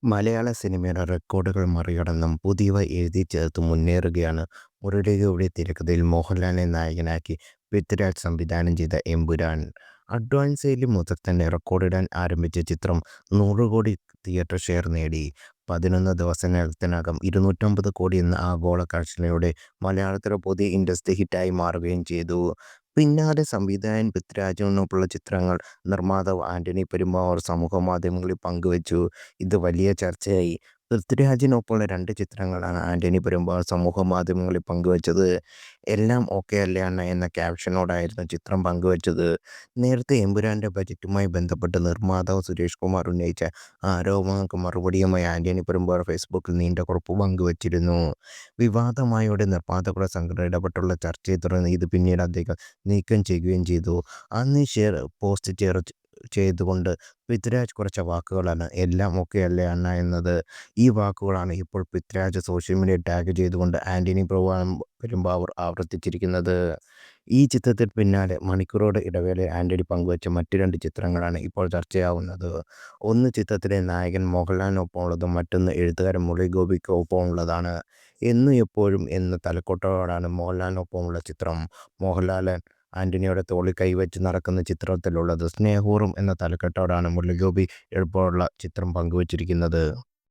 മലയാള സിനിമയുടെ റെക്കോർഡുകൾ മറികടന്നും പുതിയവ എഴുതിച്ചേർത്ത് മുന്നേറുകയാണ് മുരളിഗോപിയുടെ തിരക്കഥയിൽ മോഹൻലാലിനെ നായകനാക്കി പൃഥ്വിരാജ് സംവിധാനം ചെയ്ത എമ്പുരാൻ. അഡ്വാൻസേയിൽ മുതൽ തന്നെ റെക്കോർഡിടാൻ ആരംഭിച്ച ചിത്രം 100 കോടി തിയേറ്റർ ഷെയർ നേടി. 11 ദിവസത്തിനകം 250 കോടി എന്ന ആഗോള കളക്ഷനിലൂടെ മലയാളത്തിലെ പുതിയ ഇൻഡസ്ട്രി ഹിറ്റായി മാറുകയും ചെയ്തു. പിന്നാലെ സംവിധായകൻ പൃഥ്വിരാജിനൊപ്പമുള്ള ചിത്രങ്ങൾ നിർമ്മാതാവ് ആന്റണി പെരുമ്പാവൂർ സമൂഹമാധ്യമങ്ങളിൽ പങ്കുവച്ചു. ഇത് വലിയ ചർച്ചയായി. പൃഥ്വിരാജിനൊപ്പമുള്ള 2 ചിത്രങ്ങളാണ് ആന്റണി പെരുമ്പാവൂർ സമൂഹമാധ്യമങ്ങളിൽ പങ്കുവച്ചത്. "എല്ലാം ഓക്കെ അല്ലേ അണ്ണാ" എന്ന ക്യാപ്ഷനോടെയായിരുന്നു ചിത്രം പങ്കുവച്ചത്. നേരത്തെ എമ്പുരാന്റെ ബജറ്റുമായി ബന്ധപ്പെട്ട് നിർമ്മാതാവ് സുരേഷ് കുമാർ ഉന്നയിച്ച ആരോപണങ്ങൾക്ക് മറുപടിയുമായി ആന്റണി പെരുമ്പാവൂർ ഫേസ്ബുക്കിൽ നീണ്ട കുറിപ്പ് പങ്കുവച്ചിരുന്നു. വിവാദമായോടെ നിർമ്മാതാക്കളുടെ സംഘടന ഇടപെട്ടുള്ള ചർച്ചയെ തുടർന്ന് ഇത് പിന്നീട് അദ്ദേഹം നീക്കം ചെയ്യുകയും ചെയ്തു. അന്ന് പോസ്റ്റ് ചെയ്തുകൊണ്ട് പൃഥ്വിരാജ് കുറിച്ച വാക്കുകളാണ് "എല്ലാം ഓക്കെ അല്ലേ അണ്ണാ" എന്നത്. ഈ വാക്കുകളാണ് ഇപ്പോൾ പൃഥ്വിരാജ് സോഷ്യൽ മീഡിയയിൽ ടാഗ് ചെയ്തുകൊണ്ട് ആന്റണി പെരുമ്പാവൂർ ആവർത്തിച്ചിരിക്കുന്നത്. ഈ ചിത്രത്തിന് പിന്നാലെ മണിക്കൂറുകളുടെ ഇടവേളയിൽ ആന്റണി പങ്കുവച്ച മറ്റ് 2 ചിത്രങ്ങളാണ് ഇപ്പോൾ ചർച്ചയാവുന്നത്. ഒന്ന് ചിത്രത്തിലെ നായകൻ മോഹൻലാലിനൊപ്പമുള്ളതും മറ്റൊന്ന് എഴുത്തുകാരൻ മുരളിഗോപിക്കൊപ്പമുള്ളതാണ്. എന്നും എപ്പോഴും എന്ന തലക്കെട്ടോടെയാണ് മോഹൻലാലിനൊപ്പമുള്ള ചിത്രം. മോഹൻലാൽ ആന്റണിയുടെ തോളിൽ കൈവച്ച് നടക്കുന്ന ചിത്രത്തിലുള്ളത്. സ്നേഹപൂർവ്വം എന്ന തലക്കെട്ടോടെയാണ് മുരളിഗോപി എഴുതുമ്പോഴുള്ള ചിത്രം പങ്കുവച്ചിരിക്കുന്നത്.